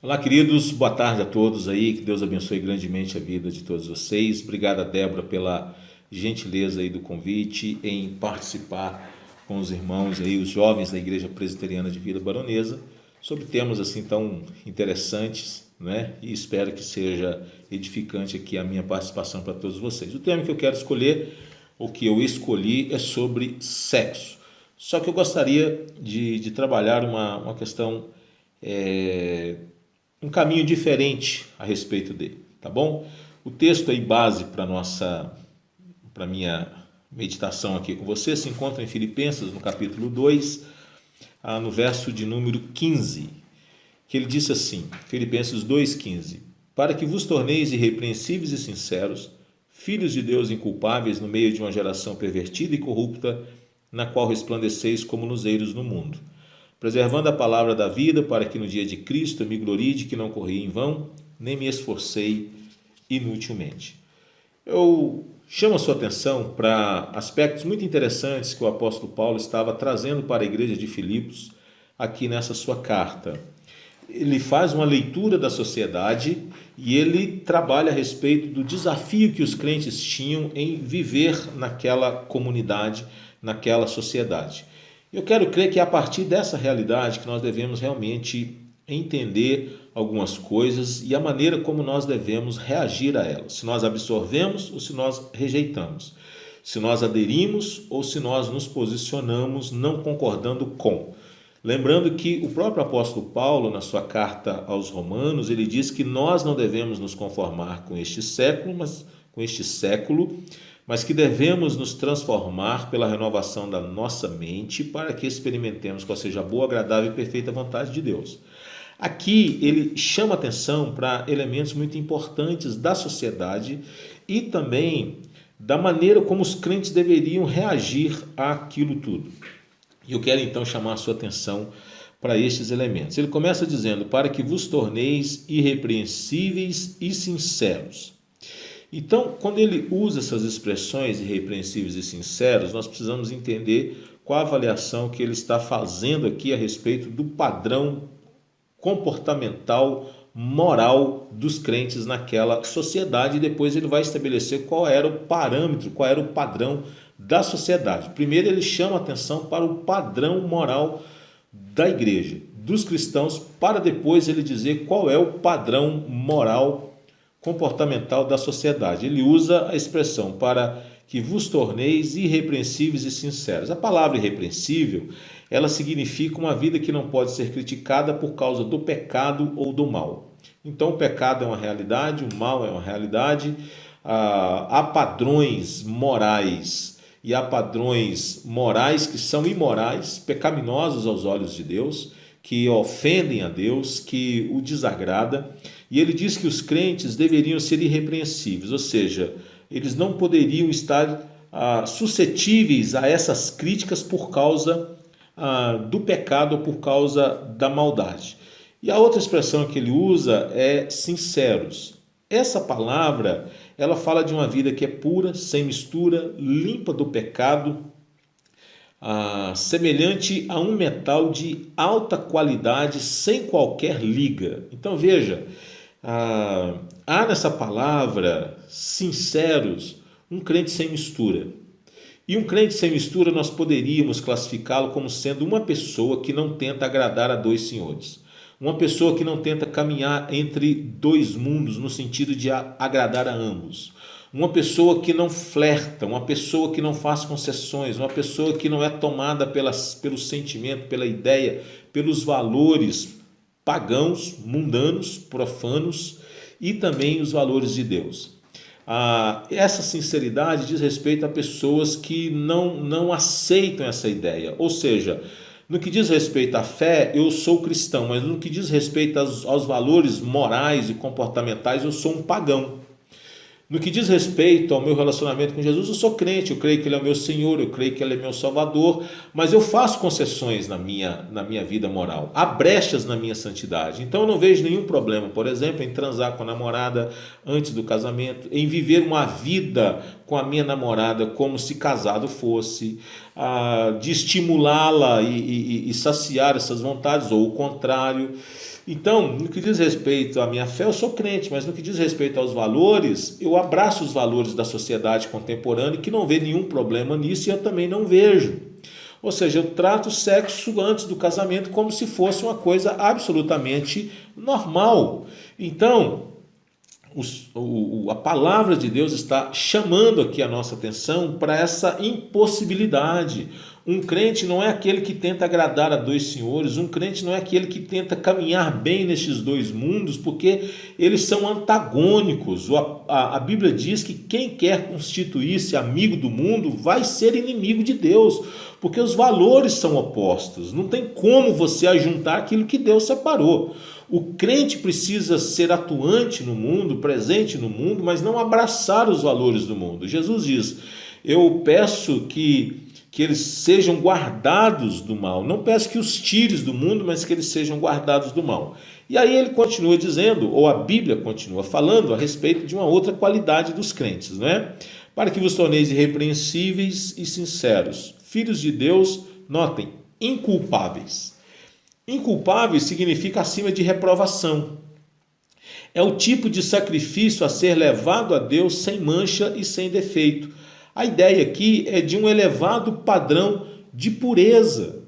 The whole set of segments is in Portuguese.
Olá, queridos, boa tarde a todos aí, que Deus abençoe grandemente a vida de todos vocês. Obrigado, Débora, pela gentileza aí do convite em participar com os irmãos aí, os jovens da Igreja Presbiteriana de Vila Baronesa, sobre temas assim tão interessantes, né? E espero que seja edificante aqui a minha participação para todos vocês. O tema que eu quero escolher, o que eu escolhi, é sobre sexo. Só que eu gostaria de trabalhar uma questão um caminho diferente a respeito dele, tá bom? O texto aí base para minha meditação aqui com você se encontra em Filipenses, no capítulo 2, no verso de número 15, que ele disse assim, Filipenses 2,15: para que vos torneis irrepreensíveis e sinceros, filhos de Deus inculpáveis no meio de uma geração pervertida e corrupta, na qual resplandeceis como luzeiros no mundo, preservando a palavra da vida, para que no dia de Cristo eu me glorie de que não corri em vão, nem me esforcei inutilmente. Eu chamo a sua atenção para aspectos muito interessantes que o apóstolo Paulo estava trazendo para a igreja de Filipos aqui nessa sua carta. Ele faz uma leitura da sociedade e ele trabalha a respeito do desafio que os crentes tinham em viver naquela comunidade, naquela sociedade. Eu quero crer que é a partir dessa realidade que nós devemos realmente entender algumas coisas e a maneira como nós devemos reagir a elas. Se nós absorvemos ou se nós rejeitamos. Se nós aderimos ou se nós nos posicionamos não concordando com. Lembrando que o próprio apóstolo Paulo, na sua carta aos Romanos, ele diz que nós não devemos nos conformar com este século, mas que devemos nos transformar pela renovação da nossa mente para que experimentemos qual seja a boa, agradável e perfeita vontade de Deus. Aqui ele chama atenção para elementos muito importantes da sociedade e também da maneira como os crentes deveriam reagir àquilo tudo. E eu quero então chamar a sua atenção para estes elementos. Ele começa dizendo, para que vos torneis irrepreensíveis e sinceros. Então, quando ele usa essas expressões irrepreensíveis e sinceros, nós precisamos entender qual a avaliação que ele está fazendo aqui a respeito do padrão comportamental, moral dos crentes naquela sociedade, e depois ele vai estabelecer qual era o parâmetro, qual era o padrão da sociedade. Primeiro ele chama atenção para o padrão moral da igreja, dos cristãos, para depois ele dizer qual é o padrão moral comportamental da sociedade. Ele usa a expressão para que vos torneis irrepreensíveis e sinceros. A palavra irrepreensível, ela significa uma vida que não pode ser criticada por causa do pecado ou do mal. Então o pecado é uma realidade, o mal é uma realidade, há padrões morais e há padrões morais que são imorais, pecaminosos aos olhos de Deus, que ofendem a Deus, que o desagrada. E ele diz que os crentes deveriam ser irrepreensíveis, ou seja, eles não poderiam estar suscetíveis a essas críticas por causa do pecado ou por causa da maldade. E a outra expressão que ele usa é sinceros. Essa palavra, ela fala de uma vida que é pura, sem mistura, limpa do pecado, semelhante a um metal de alta qualidade, sem qualquer liga. Então veja, há nessa palavra, sinceros, um crente sem mistura. E um crente sem mistura nós poderíamos classificá-lo como sendo uma pessoa que não tenta agradar a dois senhores. Uma pessoa que não tenta caminhar entre dois mundos no sentido de agradar a ambos. Uma pessoa que não flerta, uma pessoa que não faz concessões, uma pessoa que não é tomada pelo sentimento, pela ideia, pelos valores pagãos, mundanos, profanos e também os valores de Deus. Essa sinceridade diz respeito a pessoas que não aceitam essa ideia, ou seja, no que diz respeito à fé, eu sou cristão, mas no que diz respeito aos valores morais e comportamentais, eu sou um pagão. No que diz respeito ao meu relacionamento com Jesus, eu sou crente, eu creio que Ele é o meu Senhor, eu creio que Ele é meu Salvador, mas eu faço concessões na minha vida moral, há brechas na minha santidade. Então eu não vejo nenhum problema, por exemplo, em transar com a namorada antes do casamento, em viver uma vida com a minha namorada como se casado fosse, de estimulá-la e saciar essas vontades, ou o contrário. Então, no que diz respeito à minha fé, eu sou crente, mas no que diz respeito aos valores, eu abraço os valores da sociedade contemporânea, que não vê nenhum problema nisso, e eu também não vejo. Ou seja, eu trato o sexo antes do casamento como se fosse uma coisa absolutamente normal. Então, a palavra de Deus está chamando aqui a nossa atenção para essa impossibilidade. Um crente não é aquele que tenta agradar a dois senhores, um crente não é aquele que tenta caminhar bem nestes dois mundos, porque eles são antagônicos. A Bíblia diz que quem quer constituir-se amigo do mundo vai ser inimigo de Deus, porque os valores são opostos. Não tem como você ajuntar aquilo que Deus separou. O crente precisa ser atuante no mundo, presente no mundo, mas não abraçar os valores do mundo. Jesus diz: eu peço que eles sejam guardados do mal. Não peço que os tires do mundo, mas que eles sejam guardados do mal. E aí ele continua dizendo, ou a Bíblia continua falando a respeito de uma outra qualidade dos crentes, não é? Para que vos torneis irrepreensíveis e sinceros, filhos de Deus, notem, inculpáveis. Inculpáveis significa acima de reprovação. É o tipo de sacrifício a ser levado a Deus sem mancha e sem defeito. A ideia aqui é de um elevado padrão de pureza.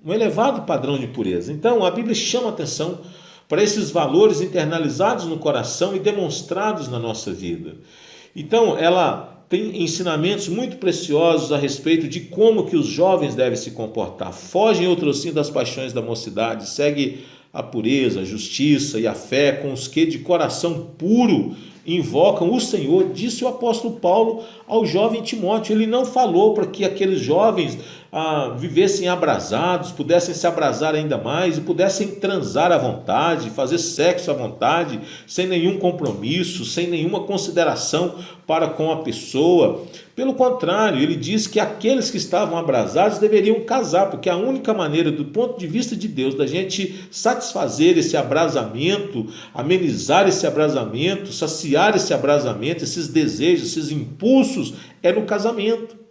Um elevado padrão de pureza. Então, a Bíblia chama atenção para esses valores internalizados no coração e demonstrados na nossa vida. Então, ela tem ensinamentos muito preciosos a respeito de como que os jovens devem se comportar. Fogem outrossim das paixões da mocidade, segue a pureza, a justiça e a fé com os que de coração puro invocam o Senhor, disse o apóstolo Paulo ao jovem Timóteo. Ele não falou para que aqueles jovens vivessem abrasados, pudessem se abrasar ainda mais e pudessem transar à vontade, fazer sexo à vontade, sem nenhum compromisso, sem nenhuma consideração para com a pessoa. Pelo contrário, ele diz que aqueles que estavam abrasados deveriam casar, porque a única maneira, do ponto de vista de Deus, da gente satisfazer esse abrasamento, amenizar esse abrasamento, saciar esse abrasamento, esses desejos, esses impulsos, é no casamento.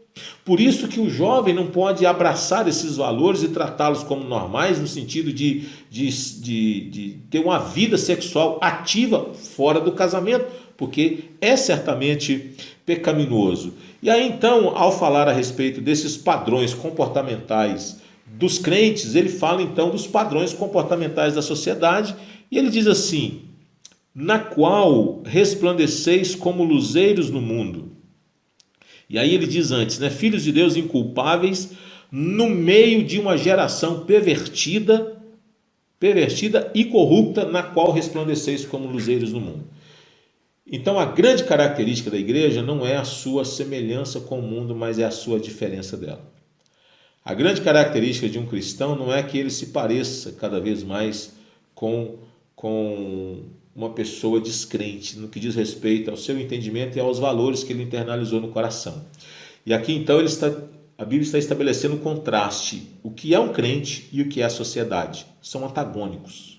Por isso que o jovem não pode abraçar esses valores e tratá-los como normais, no sentido de ter uma vida sexual ativa fora do casamento, porque é certamente pecaminoso. E aí então, ao falar a respeito desses padrões comportamentais dos crentes, ele fala então dos padrões comportamentais da sociedade, e ele diz assim: na qual resplandeceis como luzeiros no mundo. E aí ele diz antes, né, filhos de Deus inculpáveis, no meio de uma geração pervertida e corrupta, na qual resplandeceis como luzeiros no mundo. Então a grande característica da igreja não é a sua semelhança com o mundo, mas é a sua diferença dela. A grande característica de um cristão não é que ele se pareça cada vez mais com uma pessoa descrente, no que diz respeito ao seu entendimento e aos valores que ele internalizou no coração. E aqui então a Bíblia está estabelecendo um contraste. O que é um crente e o que é a sociedade são antagônicos.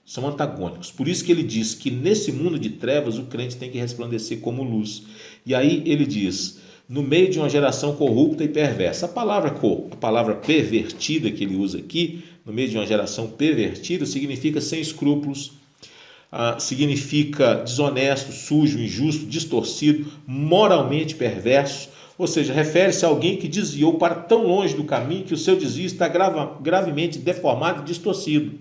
São antagônicos. Por isso que ele diz que nesse mundo de trevas o crente tem que resplandecer como luz. E aí ele diz: no meio de uma geração corrupta e perversa. A palavra pervertida que ele usa aqui, no meio de uma geração pervertida, significa sem escrúpulos, significa desonesto, sujo, injusto, distorcido, moralmente perverso. Ou seja, refere-se a alguém que desviou para tão longe do caminho que o seu desvio está gravemente deformado e distorcido.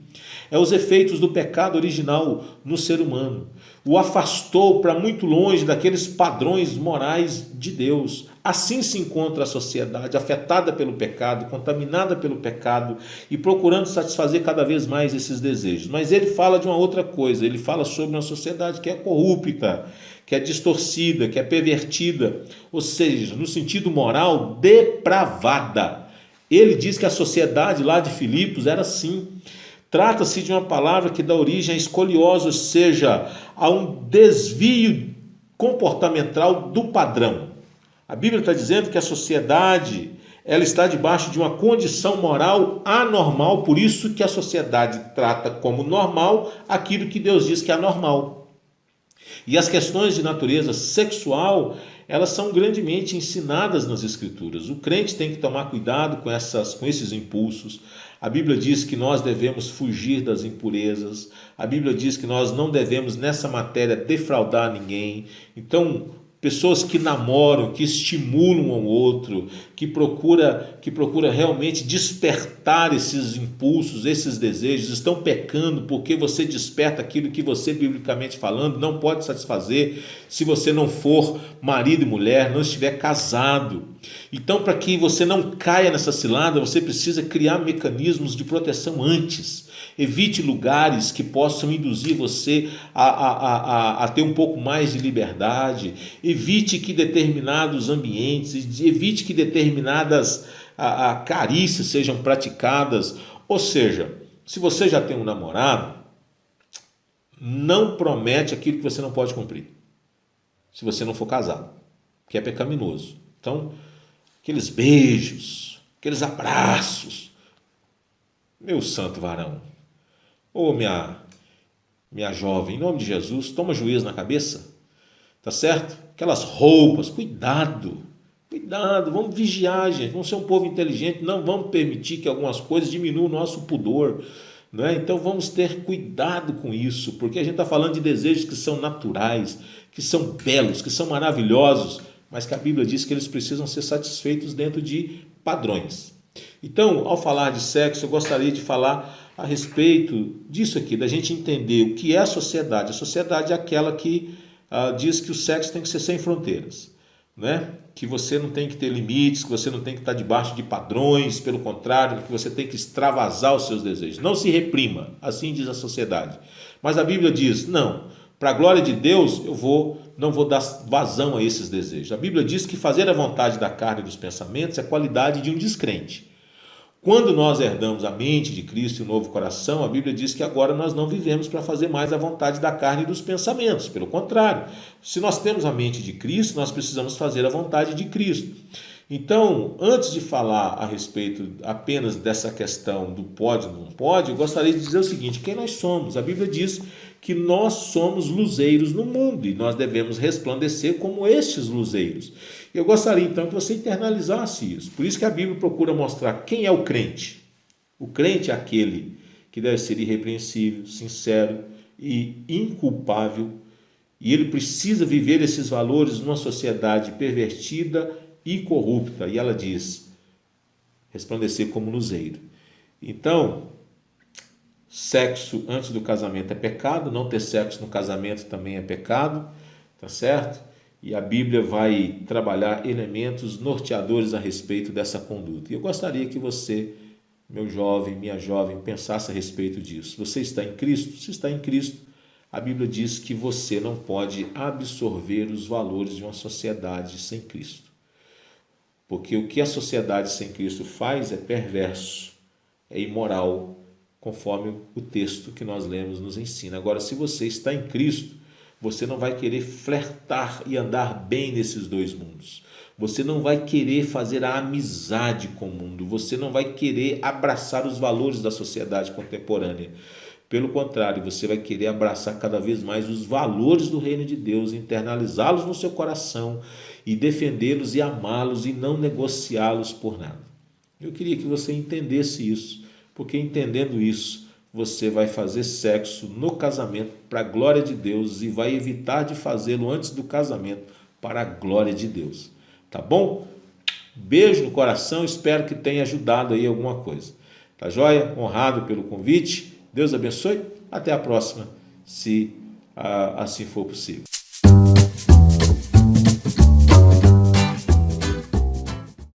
É os efeitos do pecado original no ser humano. O afastou para muito longe daqueles padrões morais de Deus. Assim se encontra a sociedade, afetada pelo pecado, contaminada pelo pecado e procurando satisfazer cada vez mais esses desejos. Mas ele fala de uma outra coisa, ele fala sobre uma sociedade que é corrupta, que é distorcida, que é pervertida, ou seja, no sentido moral, depravada. Ele diz que a sociedade lá de Filipos era assim. Trata-se de uma palavra que dá origem à escoliose, ou seja, a um desvio comportamental do padrão. A Bíblia está dizendo que a sociedade ela está debaixo de uma condição moral anormal, por isso que a sociedade trata como normal aquilo que Deus diz que é anormal. E as questões de natureza sexual, elas são grandemente ensinadas nas Escrituras. O crente tem que tomar cuidado com esses impulsos. A Bíblia diz que nós devemos fugir das impurezas. A Bíblia diz que nós não devemos, nessa matéria, defraudar ninguém. Então, pessoas que namoram, que estimulam um ao outro, que procura realmente despertar esses impulsos, esses desejos, estão pecando porque você desperta aquilo que você, biblicamente falando, não pode satisfazer se você não for marido e mulher, não estiver casado. Então, para que você não caia nessa cilada, você precisa criar mecanismos de proteção antes. Evite lugares que possam induzir você a ter um pouco mais de liberdade. Evite que determinados ambientes, evite que determinadas carícias sejam praticadas. Ou seja, se você já tem um namorado, não promete aquilo que você não pode cumprir, se você não for casado, que é pecaminoso. Então, aqueles beijos, aqueles abraços, meu santo varão, ô minha jovem, em nome de Jesus, toma juízo na cabeça, tá certo? Aquelas roupas, cuidado, vamos vigiar, gente, vamos ser um povo inteligente, não vamos permitir que algumas coisas diminuam o nosso pudor, não é? Então vamos ter cuidado com isso, porque a gente está falando de desejos que são naturais, que são belos, que são maravilhosos, mas que a Bíblia diz que eles precisam ser satisfeitos dentro de padrões. Então, ao falar de sexo, eu gostaria de falar a respeito disso aqui, da gente entender o que é a sociedade. A sociedade é aquela que diz que o sexo tem que ser sem fronteiras, né? Que você não tem que ter limites, que você não tem que estar debaixo de padrões, pelo contrário, que você tem que extravasar os seus desejos. Não se reprima, assim diz a sociedade. Mas a Bíblia diz, não, para a glória de Deus não vou dar vazão a esses desejos. A Bíblia diz que fazer a vontade da carne e dos pensamentos é a qualidade de um descrente. Quando nós herdamos a mente de Cristo e o novo coração, a Bíblia diz que agora nós não vivemos para fazer mais a vontade da carne e dos pensamentos. Pelo contrário, se nós temos a mente de Cristo, nós precisamos fazer a vontade de Cristo. Então, antes de falar a respeito apenas dessa questão do pode ou não pode, eu gostaria de dizer o seguinte, quem nós somos? A Bíblia diz que nós somos luzeiros no mundo e nós devemos resplandecer como estes luzeiros. Eu gostaria então que você internalizasse isso. Por isso que a Bíblia procura mostrar quem é o crente. O crente é aquele que deve ser irrepreensível, sincero e inculpável, e ele precisa viver esses valores numa sociedade pervertida e corrupta. E ela diz, resplandecer como luzeiro. Então, sexo antes do casamento é pecado, não ter sexo no casamento também é pecado, tá certo? E a Bíblia vai trabalhar elementos norteadores a respeito dessa conduta. E eu gostaria que você, meu jovem, minha jovem, pensasse a respeito disso. Você está em Cristo? Se está em Cristo, a Bíblia diz que você não pode absorver os valores de uma sociedade sem Cristo. Porque o que a sociedade sem Cristo faz é perverso, é imoral, conforme o texto que nós lemos nos ensina. Agora, se você está em Cristo, você não vai querer flertar e andar bem nesses dois mundos. Você não vai querer fazer a amizade com o mundo. Você não vai querer abraçar os valores da sociedade contemporânea. Pelo contrário, você vai querer abraçar cada vez mais os valores do reino de Deus, internalizá-los no seu coração e defendê-los e amá-los e não negociá-los por nada. Eu queria que você entendesse isso, porque entendendo isso, você vai fazer sexo no casamento para a glória de Deus e vai evitar de fazê-lo antes do casamento para a glória de Deus. Tá bom? Beijo no coração, espero que tenha ajudado aí alguma coisa. Tá joia? Honrado pelo convite. Deus abençoe. Até a próxima, se assim for possível.